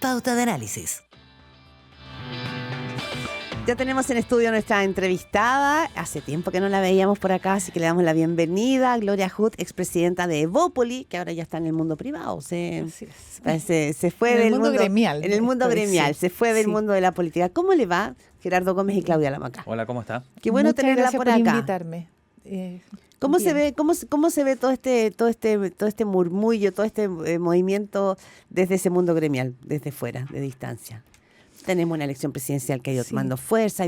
Pauta de Análisis. Ya tenemos en estudio a nuestra entrevistada. Hace tiempo que no la veíamos por acá, así que le damos la bienvenida a Gloria Hood, expresidenta de Evópoli, que ahora ya está en el mundo privado. Se fue del mundo gremial. En el mundo gremial, se fue del mundo de la política. ¿Cómo le va, Gerardo Gómez y Claudia Lamaca? Hola, ¿cómo está? Qué bueno Muchas tenerla gracias por acá. invitarme. ¿Cómo se ve todo este murmullo, todo este movimiento desde ese mundo gremial, desde fuera, de distancia? Tenemos una elección presidencial que ha ido tomando fuerza,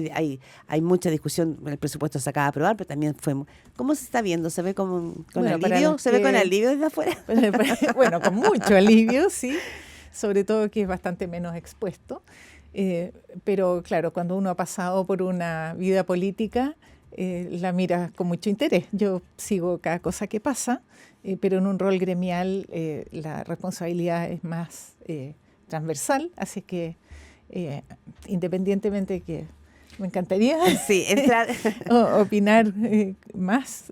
hay mucha discusión, el presupuesto se acaba de aprobar, pero también fue... ¿Cómo se está viendo? ¿Se ve con alivio? ¿Se ve con alivio desde afuera? Bueno, con mucho alivio, sí, sobre todo que es bastante menos expuesto, pero claro, cuando uno ha pasado por una vida política, la mira con mucho interés. Yo sigo cada cosa que pasa, pero en un rol gremial la responsabilidad es más transversal, así que independientemente de que me encantaría opinar más,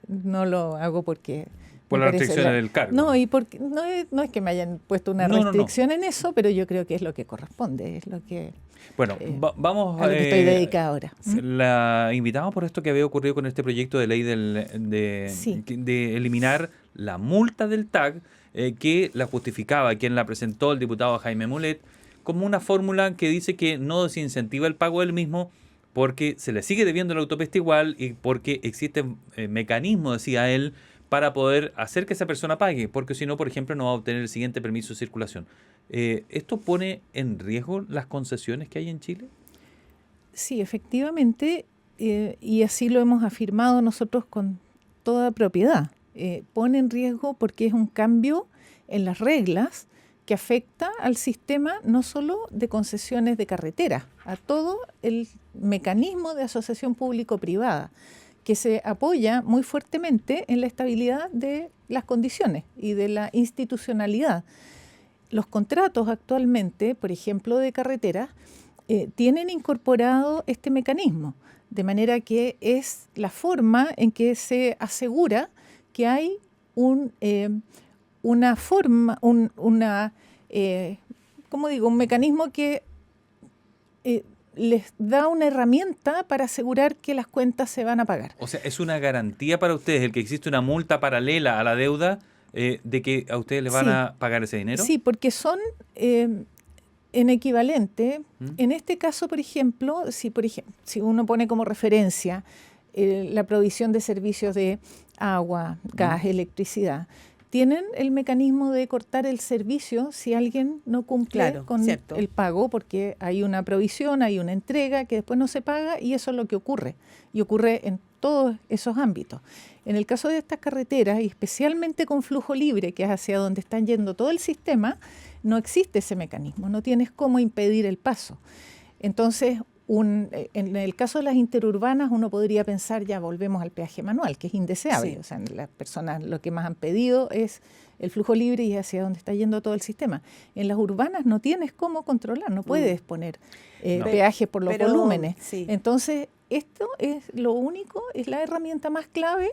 no lo hago porque... Por las restricciones del cargo. No, y porque no es que me hayan puesto una restricción en eso, pero yo creo que es lo que corresponde, es lo que... Bueno, vamos a lo que estoy dedicada ahora. La invitamos por esto que había ocurrido con este proyecto de ley de eliminar la multa del TAG, que la justificaba, quien la presentó, el diputado Jaime Mulet, como una fórmula que dice que no desincentiva el pago del mismo porque se le sigue debiendo la autopista igual y porque existen mecanismos, decía él, para poder hacer que esa persona pague, porque si no, por ejemplo, no va a obtener el siguiente permiso de circulación. ¿Esto pone en riesgo las concesiones que hay en Chile? Sí, efectivamente, y así lo hemos afirmado nosotros con toda propiedad. Pone en riesgo porque es un cambio en las reglas que afecta al sistema no solo de concesiones de carretera, a todo el mecanismo de asociación público-privada, que se apoya muy fuertemente en la estabilidad de las condiciones y de la institucionalidad. Los contratos actualmente, por ejemplo, de carreteras, tienen incorporado este mecanismo, de manera que es la forma en que se asegura que hay un mecanismo que les da una herramienta para asegurar que las cuentas se van a pagar. O sea, ¿es una garantía para ustedes el que existe una multa paralela a la deuda de que a ustedes les van a pagar ese dinero? Sí, porque son en equivalente. En este caso, por ejemplo, si uno pone como referencia la provisión de servicios de agua, gas, electricidad, tienen el mecanismo de cortar el servicio si alguien no cumple con el pago, porque hay una provisión, hay una entrega que después no se paga y eso es lo que ocurre. Y ocurre en todos esos ámbitos. En el caso de estas carreteras, y especialmente con flujo libre, que es hacia donde están yendo todo el sistema, no existe ese mecanismo, no tienes cómo impedir el paso. Entonces, en el caso de las interurbanas uno podría pensar, ya volvemos al peaje manual, que es indeseable. O sea, las personas lo que más han pedido es el flujo libre y hacia dónde está yendo todo el sistema. En las urbanas no tienes cómo controlar, no puedes poner peajes por los volúmenes. Sí. Entonces, esto es lo único, es la herramienta más clave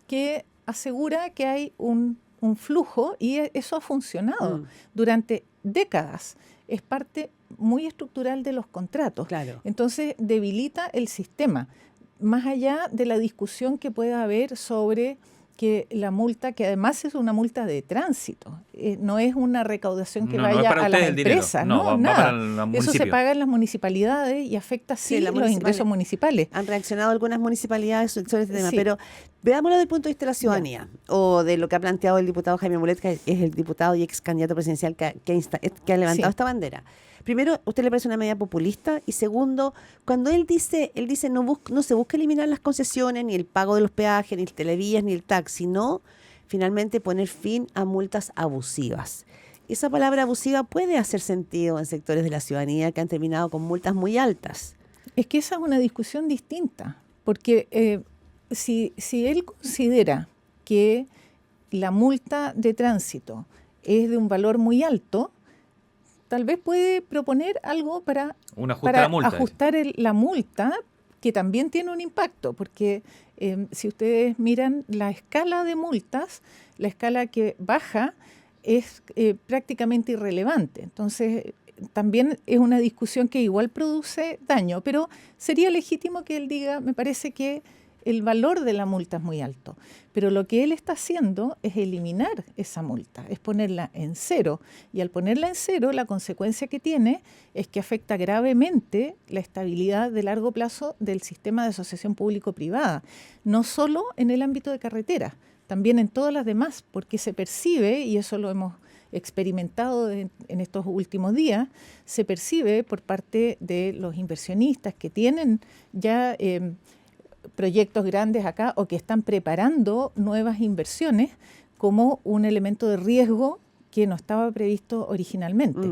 que asegura que hay un flujo y eso ha funcionado durante décadas. Es parte muy estructural de los contratos. Claro. Entonces debilita el sistema, más allá de la discusión que pueda haber sobre que la multa, que además es una multa de tránsito, no es una recaudación que vaya a las empresas, nada. Eso se paga en las municipalidades y afecta los ingresos municipales. Han reaccionado algunas municipalidades sobre este tema, pero veámoslo desde el punto de vista de la ciudadanía, o de lo que ha planteado el diputado Jaime Mulet, que es el diputado y ex candidato presidencial que ha levantado esta bandera. Primero, ¿usted le parece una medida populista? Y segundo, cuando él dice no se busca eliminar las concesiones, ni el pago de los peajes, ni el televías, ni el TAG, sino finalmente poner fin a multas abusivas. Esa palabra abusiva puede hacer sentido en sectores de la ciudadanía que han terminado con multas muy altas. Es que esa es una discusión distinta, porque si él considera que la multa de tránsito es de un valor muy alto, tal vez puede proponer algo para ajustar la multa, que también tiene un impacto, porque si ustedes miran la escala de multas, la escala que baja es prácticamente irrelevante. Entonces, también es una discusión que igual produce daño, pero sería legítimo que él diga, me parece que el valor de la multa es muy alto, pero lo que él está haciendo es eliminar esa multa, es ponerla en cero, y al ponerla en cero, la consecuencia que tiene es que afecta gravemente la estabilidad de largo plazo del sistema de asociación público-privada, no solo en el ámbito de carretera, también en todas las demás, porque se percibe, y eso lo hemos experimentado en estos últimos días, se percibe por parte de los inversionistas que tienen ya proyectos grandes acá o que están preparando nuevas inversiones como un elemento de riesgo que no estaba previsto originalmente.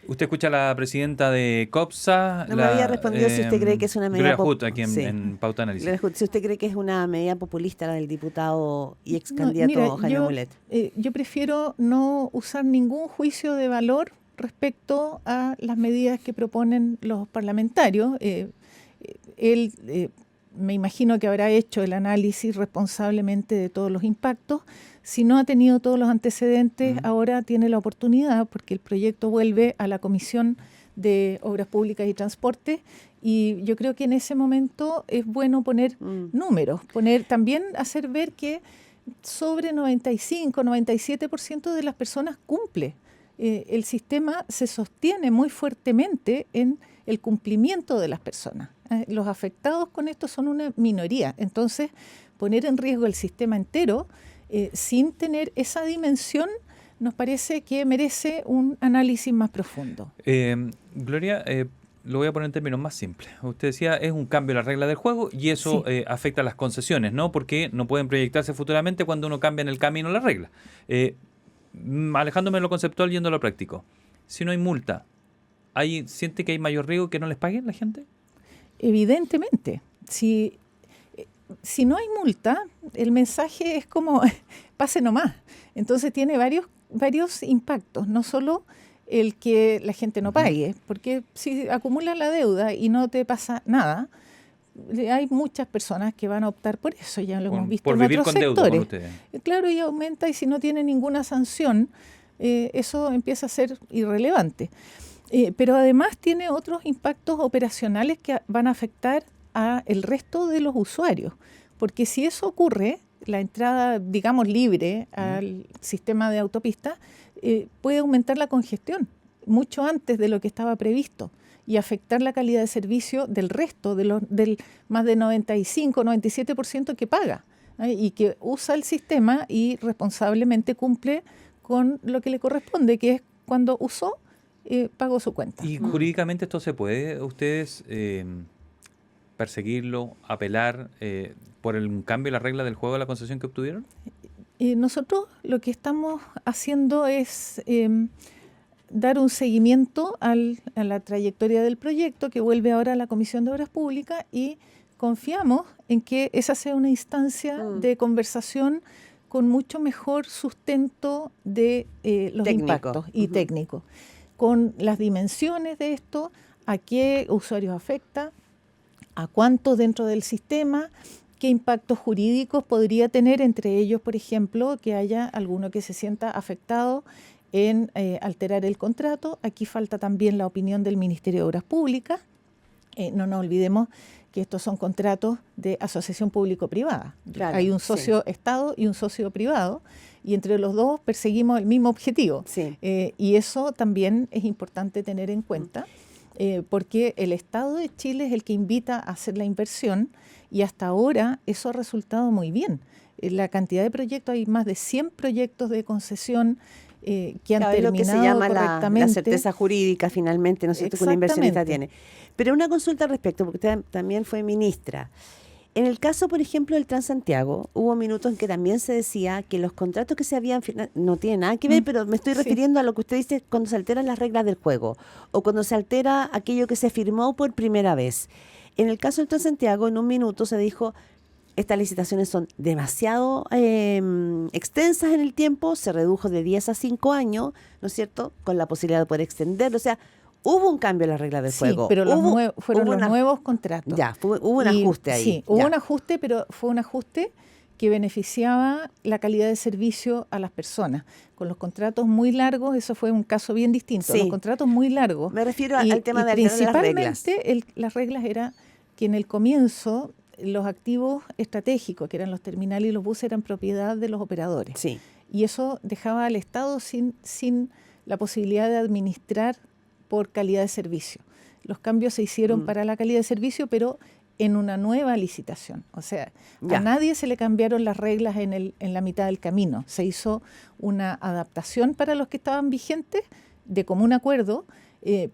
Usted escucha a la presidenta de COPSA. No me había respondido si usted cree que es una medida popular. Aquí en Pauta Análisis. Si usted cree que es una medida populista la del diputado y ex candidato Jaime Mulet. Yo prefiero no usar ningún juicio de valor respecto a las medidas que proponen los parlamentarios. Él me imagino que habrá hecho el análisis responsablemente de todos los impactos. Si no ha tenido todos los antecedentes, ahora tiene la oportunidad, porque el proyecto vuelve a la Comisión de Obras Públicas y Transporte, y yo creo que en ese momento es bueno poner números, también hacer ver que sobre 95, 97% de las personas cumple. El sistema se sostiene muy fuertemente en el cumplimiento de las personas. Los afectados con esto son una minoría. Entonces, poner en riesgo el sistema entero sin tener esa dimensión nos parece que merece un análisis más profundo. Gloria, lo voy a poner en términos más simples. Usted decía, es un cambio en la regla del juego y eso afecta a las concesiones, ¿no? Porque no pueden proyectarse futuramente cuando uno cambia en el camino la regla. Alejándome de lo conceptual, yendo a lo práctico. Si no hay multa, ¿siente que hay mayor riesgo que no les paguen la gente? Evidentemente. Si no hay multa, el mensaje es como pase nomás. Entonces tiene varios impactos, no solo el que la gente no pague, porque si acumulas la deuda y no te pasa nada, hay muchas personas que van a optar por eso, ya lo hemos visto en otros sectores. Claro, y aumenta, y si no tiene ninguna sanción, eso empieza a ser irrelevante. Pero además tiene otros impactos operacionales que van a afectar al resto de los usuarios, porque si eso ocurre, la entrada, digamos, libre al sistema de autopistas puede aumentar la congestión mucho antes de lo que estaba previsto y afectar la calidad de servicio del resto, del más de 95-97% que paga y que usa el sistema y responsablemente cumple con lo que le corresponde, que es cuando usó, pagó su cuenta. ¿Y jurídicamente esto se puede, ustedes, perseguirlo, apelar por el cambio de la regla del juego de la concesión que obtuvieron? Nosotros lo que estamos haciendo es dar un seguimiento a la trayectoria del proyecto, que vuelve ahora a la Comisión de Obras Públicas, y confiamos en que esa sea una instancia de conversación con mucho mejor sustento de los impactos y técnico, con las dimensiones de esto, a qué usuarios afecta, a cuántos dentro del sistema, qué impactos jurídicos podría tener, entre ellos, por ejemplo, que haya alguno que se sienta afectado en alterar el contrato. Aquí falta también la opinión del Ministerio de Obras Públicas. No nos olvidemos que estos son contratos de asociación público-privada. Claro, hay un socio Estado y un socio privado, y entre los dos perseguimos el mismo objetivo. Sí. Y eso también es importante tener en cuenta, porque el Estado de Chile es el que invita a hacer la inversión, y hasta ahora eso ha resultado muy bien. La cantidad de proyectos, hay más de 100 proyectos de concesión que han terminado lo que se llama correctamente. La certeza jurídica, finalmente, ¿no es cierto?, que una inversionista tiene. Pero una consulta al respecto, porque usted también fue ministra. En el caso, por ejemplo, del Transantiago, hubo minutos en que también se decía que los contratos que se habían no tiene nada que ver, pero me estoy refiriendo a lo que usted dice cuando se alteran las reglas del juego o cuando se altera aquello que se firmó por primera vez. En el caso del Transantiago, en un minuto se dijo, estas licitaciones son demasiado extensas en el tiempo, se redujo de 10 a 5 años, ¿no es cierto?, con la posibilidad de poder extenderlo. O sea, hubo un cambio en las reglas del juego. Pero fueron los nuevos contratos. Ya, hubo un ajuste ahí. Sí, hubo un ajuste, pero fue un ajuste que beneficiaba la calidad de servicio a las personas. Con los contratos muy largos, eso fue un caso bien distinto. Sí. Los contratos muy largos. Me refiero al tema de las reglas. Principalmente las reglas era que en el comienzo los activos estratégicos, que eran los terminales y los buses, eran propiedad de los operadores. Sí. Y eso dejaba al Estado sin la posibilidad de administrar por calidad de servicio. Los cambios se hicieron para la calidad de servicio, pero en una nueva licitación. O sea, a nadie se le cambiaron las reglas en la mitad del camino. Se hizo una adaptación para los que estaban vigentes de común acuerdo,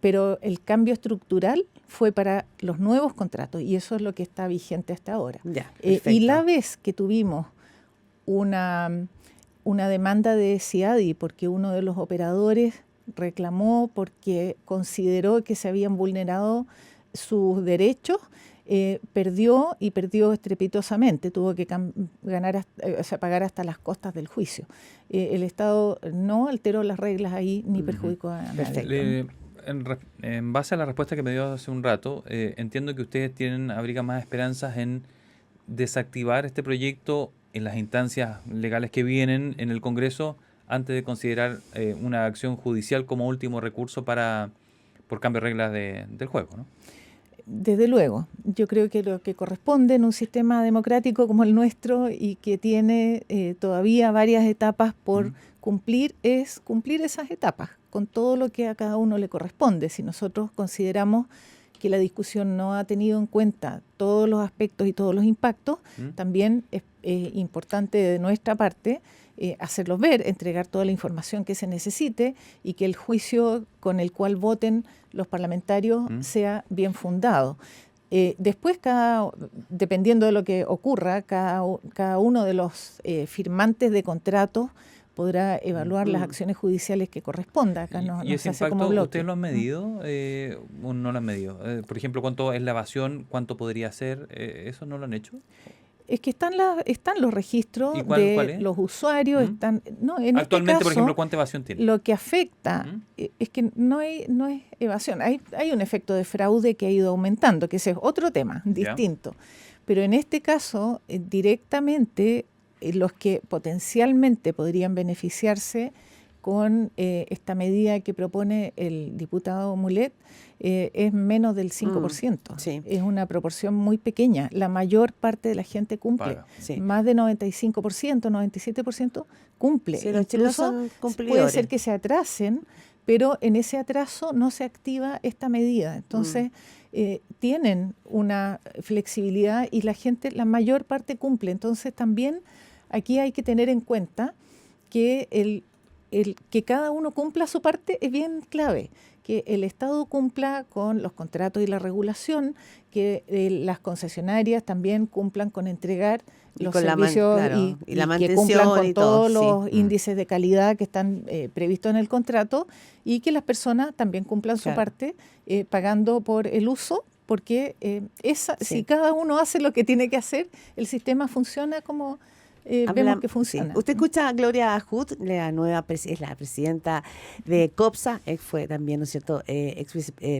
pero el cambio estructural fue para los nuevos contratos y eso es lo que está vigente hasta ahora. Y la vez que tuvimos una demanda de CIADI porque uno de los operadores reclamó porque consideró que se habían vulnerado sus derechos, perdió estrepitosamente, tuvo que pagar hasta las costas del juicio. El Estado no alteró las reglas ahí ni perjudicó a nadie. En base a la respuesta que me dio hace un rato, entiendo que ustedes abrigan más esperanzas en desactivar este proyecto en las instancias legales que vienen en el Congreso antes de considerar una acción judicial como último recurso por cambio de reglas del juego, ¿no? Desde luego, yo creo que lo que corresponde en un sistema democrático como el nuestro y que tiene todavía varias etapas por cumplir es cumplir esas etapas con todo lo que a cada uno le corresponde. Si nosotros consideramos que la discusión no ha tenido en cuenta todos los aspectos y todos los impactos, también es importante de nuestra parte hacerlos ver, entregar toda la información que se necesite y que el juicio con el cual voten los parlamentarios sea bien fundado. Después, dependiendo de lo que ocurra, cada uno de los firmantes de contratos podrá evaluar las acciones judiciales que corresponda. Acá no se hace como bloque. ¿Ustedes lo han medido o no lo han medido? Por ejemplo, ¿cuánto es la evasión? ¿Cuánto podría ser? ¿Eso no lo han hecho? Es que están los registros de los usuarios. Actualmente, este caso, por ejemplo, ¿cuánta evasión tiene? Lo que afecta es que no es evasión. Hay un efecto de fraude que ha ido aumentando, que ese es otro tema distinto. Pero en este caso, directamente, los que potencialmente podrían beneficiarse con esta medida que propone el diputado Mulet es menos del 5%. Sí. Es una proporción muy pequeña. La mayor parte de la gente cumple. Más de 95%, 97% cumple. Sí, incluso puede ser que se atrasen, pero en ese atraso no se activa esta medida. Entonces, tienen una flexibilidad y la mayor parte cumple. Entonces, también aquí hay que tener en cuenta que que cada uno cumpla su parte es bien clave, que el Estado cumpla con los contratos y la regulación, que las concesionarias también cumplan con entregar los servicios y la mantención, que cumplan con todos los índices de calidad que están previstos en el contrato y que las personas también cumplan su parte pagando por el uso, porque si cada uno hace lo que tiene que hacer, el sistema funciona como... vemos que funciona. Usted escucha a Gloria Hood, es la presidenta de COPSA, fue también, ¿no es cierto?,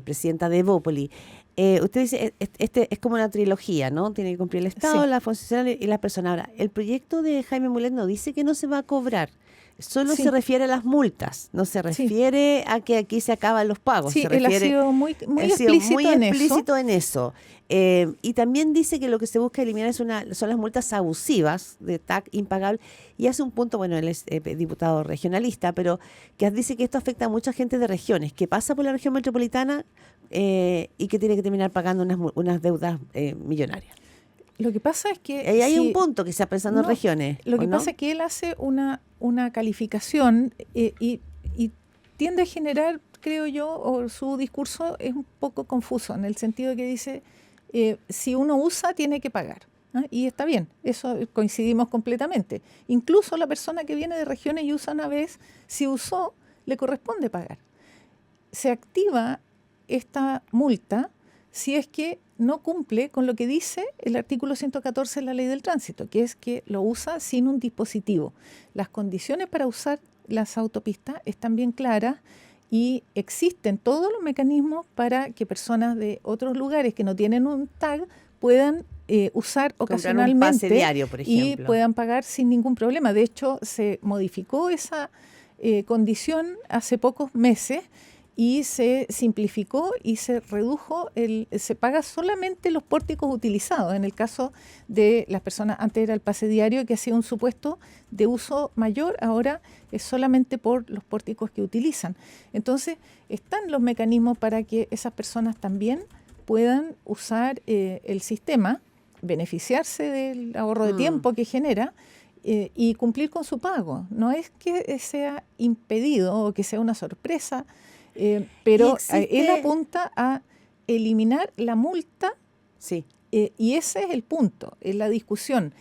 presidenta de Evópoli. Usted dice, este es como una trilogía, ¿no? Tiene que cumplir el Estado, la función y la persona. Ahora, el proyecto de Jaime Mulet no dice que no se va a cobrar. Solo se refiere a las multas, no se refiere a que aquí se acaban los pagos. Sí, él ha sido muy explícito en eso. Y también dice que lo que se busca eliminar son las multas abusivas de TAC impagable. Y hace un punto, bueno, él es diputado regionalista, pero que dice que esto afecta a mucha gente de regiones, que pasa por la región metropolitana y que tiene que terminar pagando unas deudas millonarias. Lo que pasa es que... hay un punto que se está pensando en regiones. Lo que pasa es que él hace una calificación y tiende a generar, creo yo, o su discurso es un poco confuso, en el sentido de que dice, si uno usa, tiene que pagar. Y está bien, eso coincidimos completamente. Incluso la persona que viene de regiones y usa una vez, si usó, le corresponde pagar. Se activa esta multa si es que no cumple con lo que dice el artículo 114 de la Ley del Tránsito, que es que lo usa sin un dispositivo. Las condiciones para usar las autopistas están bien claras y existen todos los mecanismos para que personas de otros lugares que no tienen un tag puedan usar ocasionalmente un pase diario, por ejemplo, y puedan pagar sin ningún problema. De hecho, se modificó esa condición hace pocos meses y se simplificó y se redujo, se paga solamente los pórticos utilizados. En el caso de las personas, antes era el pase diario, que hacía un supuesto de uso mayor, ahora es solamente por los pórticos que utilizan. Entonces, están los mecanismos para que esas personas también puedan usar el sistema, beneficiarse del ahorro de tiempo que genera, y cumplir con su pago. No es que sea impedido o que sea una sorpresa, pero él apunta a eliminar la multa, sí. Y ese es el punto. La discusión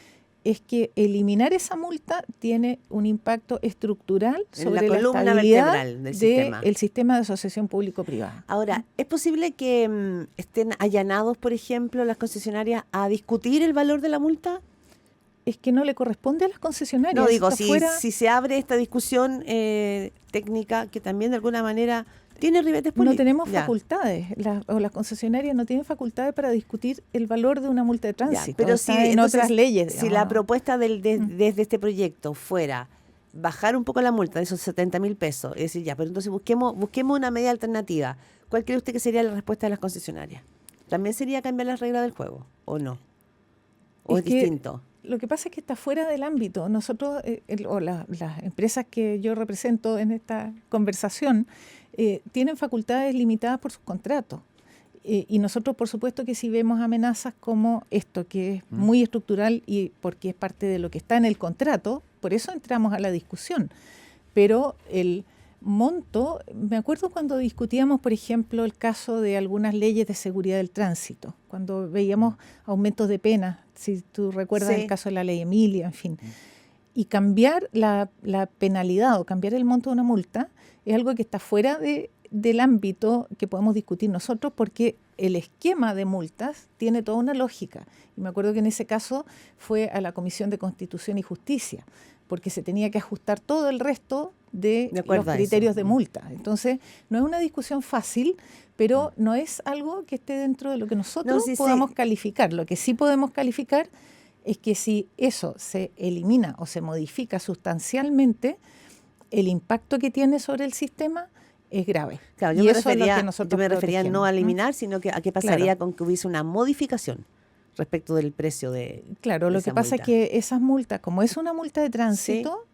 es que eliminar esa multa tiene un impacto estructural sobre la estabilidad del sistema de asociación público-privada. Ahora, ¿es posible que estén allanados, por ejemplo, las concesionarias a discutir el valor de la multa? Es que no le corresponde a las concesionarias. No, digo, si se abre esta discusión técnica que también de alguna manera tiene ribetes políticos. No tenemos facultades, las concesionarias no tienen facultades para discutir el valor de una multa de tránsito. Pero en otras leyes. Digamos, si la propuesta desde este proyecto fuera bajar un poco la multa de esos 70.000 pesos, es decir, pero entonces busquemos una medida alternativa. ¿Cuál cree usted que sería la respuesta de las concesionarias? ¿También sería cambiar las reglas del juego o no? ¿O es distinto? Lo que pasa es que está fuera del ámbito. Nosotros, las empresas que yo represento en esta conversación, tienen facultades limitadas por sus contratos. Y nosotros, por supuesto, que si vemos amenazas como esto, que es muy estructural y porque es parte de lo que está en el contrato, por eso entramos a la discusión. Pero el monto, me acuerdo cuando discutíamos, por ejemplo, el caso de algunas leyes de seguridad del tránsito, cuando veíamos aumentos de pena, si tú recuerdas el caso de la ley Emilia, en fin. Y cambiar la penalidad o cambiar el monto de una multa es algo que está fuera del ámbito que podemos discutir nosotros, porque el esquema de multas tiene toda una lógica. Y me acuerdo que en ese caso fue a la Comisión de Constitución y Justicia, porque se tenía que ajustar todo el resto de los criterios de multa. Entonces, no es una discusión fácil, pero no es algo que esté dentro de lo que nosotros podamos calificar. Lo que sí podemos calificar es que si eso se elimina o se modifica sustancialmente, el impacto que tiene sobre el sistema es grave. Claro, yo me refería no a eliminar, sino que a qué pasaría con que hubiese una modificación respecto del precio de lo que pasa es que esas multas, como es una multa de tránsito,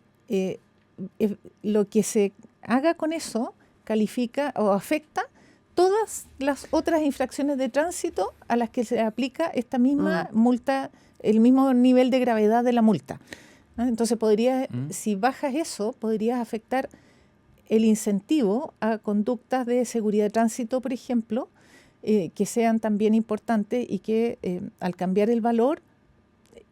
lo que se haga con eso califica o afecta todas las otras infracciones de tránsito a las que se aplica esta misma multa, el mismo nivel de gravedad de la multa. Entonces si bajas eso, podrías afectar el incentivo a conductas de seguridad de tránsito, por ejemplo, que sean también importantes y que al cambiar el valor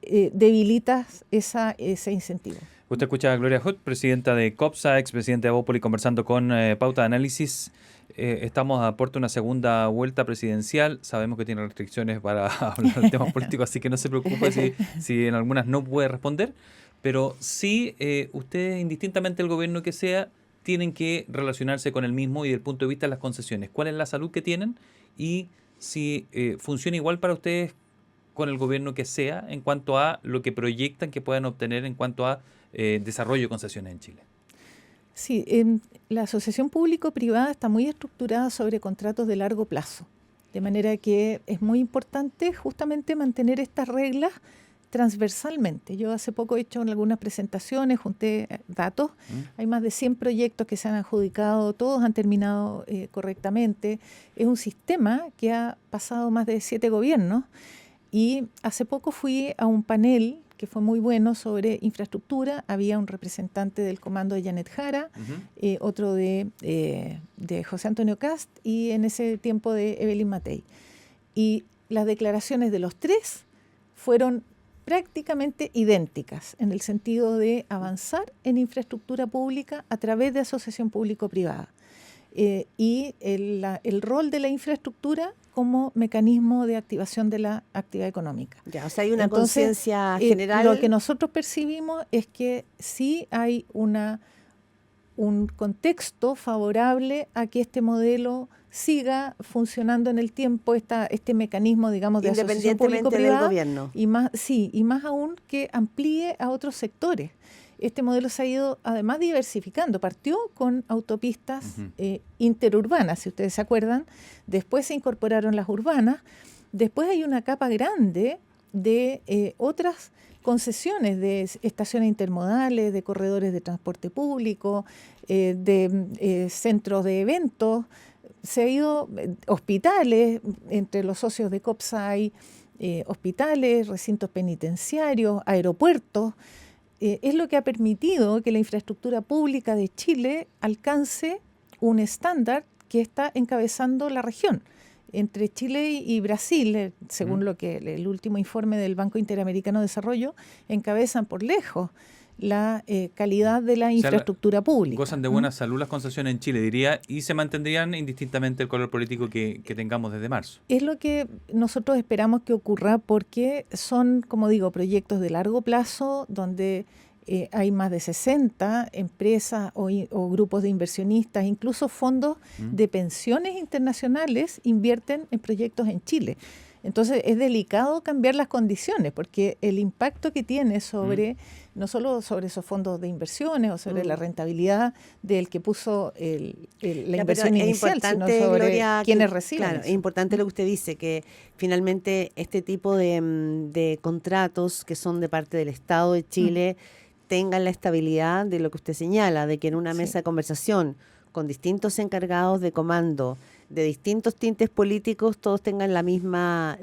debilitas ese incentivo. Usted escucha a Gloria Hood, presidenta de COPSA, expresidente de Bópoli, conversando con Pauta de Análisis. Estamos a puerta de una segunda vuelta presidencial. Sabemos que tiene restricciones para hablar de temas políticos, así que no se preocupe si en algunas no puede responder. Pero sí, ustedes, indistintamente del gobierno que sea, tienen que relacionarse con el mismo y desde el punto de vista de las concesiones. ¿Cuál es la salud que tienen? Y si funciona igual para ustedes con el gobierno que sea en cuanto a lo que proyectan que puedan obtener en cuanto a desarrollo de concesiones en Chile. Sí, la asociación público-privada está muy estructurada sobre contratos de largo plazo, de manera que es muy importante justamente mantener estas reglas transversalmente. Yo hace poco he hecho algunas presentaciones, junté datos, hay más de 100 proyectos que se han adjudicado, todos han terminado correctamente. Es un sistema que ha pasado más de 7 gobiernos y hace poco fui a un panel que fue muy bueno sobre infraestructura. Había un representante del comando de Janet Jara, otro de José Antonio Cast y en ese tiempo de Evelyn Matei. Y las declaraciones de los tres fueron prácticamente idénticas en el sentido de avanzar en infraestructura pública a través de asociación público-privada. Y el rol de la infraestructura como mecanismo de activación de la actividad económica. Ya, o sea, hay una conciencia general. Lo que nosotros percibimos es que sí hay una un contexto favorable a que este modelo siga funcionando en el tiempo, este mecanismo, digamos, de asociación público-privada, del gobierno. Y más aún que amplíe a otros sectores. Este modelo se ha ido además diversificando. Partió con autopistas interurbanas, si ustedes se acuerdan. Después se incorporaron las urbanas. Después hay una capa grande de otras concesiones de estaciones intermodales, de corredores de transporte público, de centros de eventos. Se ha ido hospitales, entre los socios de COPSA hay hospitales, recintos penitenciarios, aeropuertos. Es lo que ha permitido que la infraestructura pública de Chile alcance un estándar que está encabezando la región. Entre Chile y Brasil, según lo que el último informe del Banco Interamericano de Desarrollo, encabezan por lejos la calidad de la infraestructura pública. Gozan de buena salud las concesiones en Chile, diría, y se mantendrían indistintamente el color político que tengamos desde marzo. Es lo que nosotros esperamos que ocurra, porque son, como digo, proyectos de largo plazo donde hay más de 60 empresas o grupos de inversionistas, incluso fondos de pensiones internacionales invierten en proyectos en Chile. Entonces es delicado cambiar las condiciones, porque el impacto que tiene sobre no solo sobre esos fondos de inversiones o sobre la rentabilidad del que puso la inversión inicial, sino sobre Gloria, quienes reciben. Claro, es importante lo que usted dice, que finalmente este tipo de contratos que son de parte del Estado de Chile tengan la estabilidad de lo que usted señala, de que en una mesa de conversación con distintos encargados de comando, de distintos tintes políticos, todos tengan la misma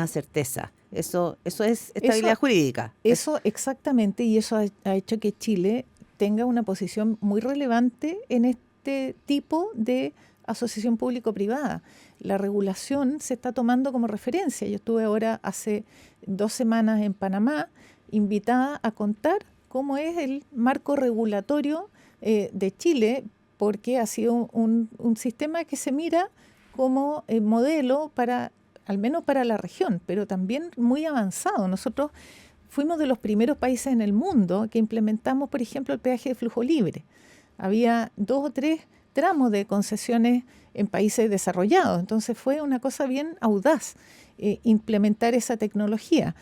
certeza. Eso es estabilidad jurídica. Eso exactamente, y eso ha hecho que Chile tenga una posición muy relevante en este tipo de asociación público-privada. La regulación se está tomando como referencia. Yo estuve ahora hace 2 semanas en Panamá, invitada a contar cómo es el marco regulatorio de Chile, porque ha sido un sistema que se mira como modelo al menos para la región, pero también muy avanzado. Nosotros fuimos de los primeros países en el mundo que implementamos, por ejemplo, el peaje de flujo libre. Había 2 o 3 tramos de concesiones en países desarrollados, entonces fue una cosa bien audaz implementar esa tecnología.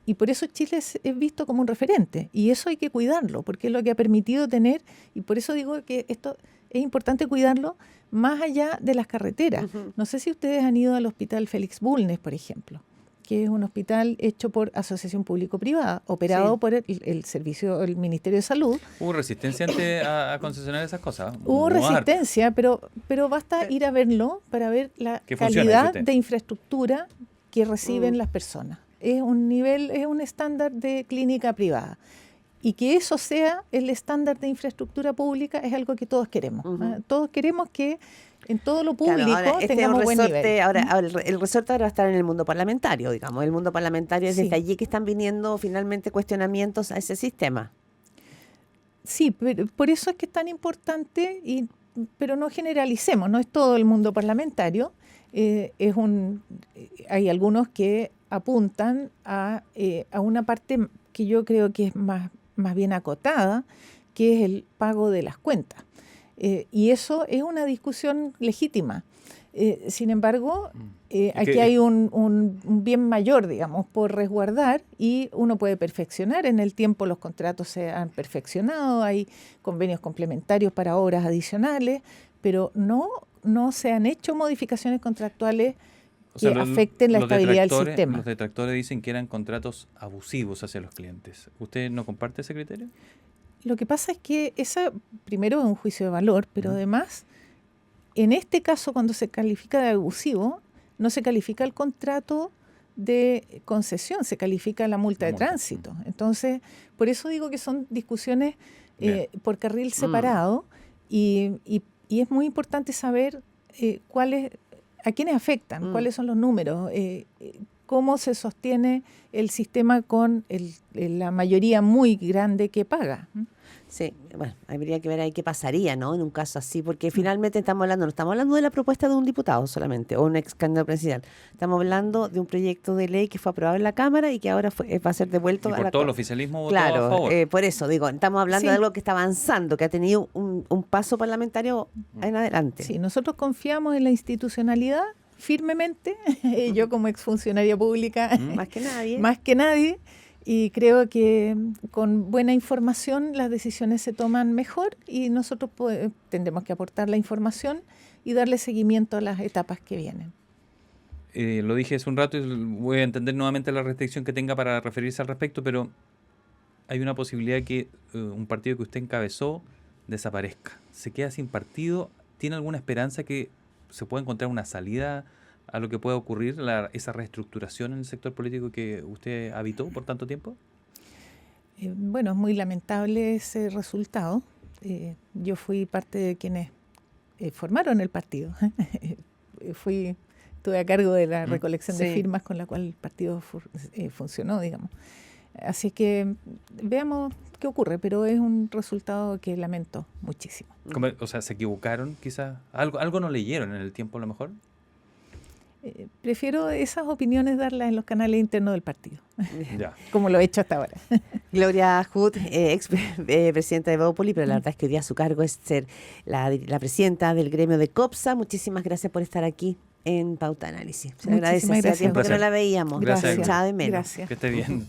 Y por eso Chile es visto como un referente, y eso hay que cuidarlo, porque es lo que ha permitido tener, y por eso digo que esto es importante cuidarlo más allá de las carreteras. No sé si ustedes han ido al Hospital Félix Bulnes, por ejemplo, que es un hospital hecho por asociación público-privada, operado por el Ministerio de Salud. ¿Hubo resistencia a concesionar esas cosas? Hubo resistencia, pero basta ir a verlo para ver la calidad de infraestructura que reciben las personas. Es un estándar de clínica privada. Y que eso sea el estándar de infraestructura pública es algo que todos queremos. Todos queremos que en todo lo público tengamos buen nivel. Ahora, el resorte ahora va a estar en el mundo parlamentario, digamos. El mundo parlamentario es desde allí que están viniendo finalmente cuestionamientos a ese sistema. Sí, pero por eso es que es tan importante, pero no generalicemos, no es todo el mundo parlamentario. Hay algunos que apuntan a una parte que yo creo que es más bien acotada, que es el pago de las cuentas. Y eso es una discusión legítima. Sin embargo, aquí hay un bien mayor, digamos, por resguardar, y uno puede perfeccionar. En el tiempo los contratos se han perfeccionado, hay convenios complementarios para obras adicionales, pero no se han hecho modificaciones contractuales que afecten la estabilidad del sistema. Los detractores dicen que eran contratos abusivos hacia los clientes. ¿Usted no comparte ese criterio? Lo que pasa es que primero es un juicio de valor, pero además, en este caso, cuando se califica de abusivo, no se califica el contrato de concesión, se califica la multa de tránsito. Entonces, por eso digo que son discusiones por carril separado, y es muy importante saber a quiénes afectan, cuáles son los números, cómo se sostiene el sistema con la mayoría muy grande que paga. Sí, bueno, habría que ver ahí qué pasaría, ¿no? En un caso así, porque finalmente no estamos hablando de la propuesta de un diputado solamente, o un ex candidato presidencial. Estamos hablando de un proyecto de ley que fue aprobado en la Cámara y que ahora va a ser devuelto Y a por la todo el oficialismo votó Claro, a favor. por eso digo, estamos hablando de algo que está avanzando, que ha tenido un paso parlamentario en adelante. Sí, nosotros confiamos en la institucionalidad firmemente, yo como exfuncionaria pública, más que nadie, y creo que con buena información las decisiones se toman mejor y nosotros tendremos que aportar la información y darle seguimiento a las etapas que vienen. Lo dije hace un rato y voy a entender nuevamente la restricción que tenga para referirse al respecto, pero hay una posibilidad que un partido que usted encabezó desaparezca. ¿Se queda sin partido? ¿Tiene alguna esperanza que se pueda encontrar una salida a lo que pueda ocurrir, esa reestructuración en el sector político que usted habitó por tanto tiempo? Bueno, es muy lamentable ese resultado. Yo fui parte de quienes formaron el partido. Estuve a cargo de la recolección de firmas con la cual el partido funcionó, digamos. Así que veamos qué ocurre, pero es un resultado que lamento muchísimo. O sea, ¿se equivocaron quizás? ¿Algo no leyeron en el tiempo a lo mejor? Prefiero esas opiniones darlas en los canales internos del partido, ya. Como lo he hecho hasta ahora. Gloria Hood, ex presidenta de Bópoli, pero la verdad es que hoy día su cargo es ser la presidenta del gremio de COPSA. Muchísimas gracias por estar aquí en Pauta Análisis. Se agradece, hacía tiempo que no la veíamos. Gracias. Echaba de menos. Gracias. Que esté bien.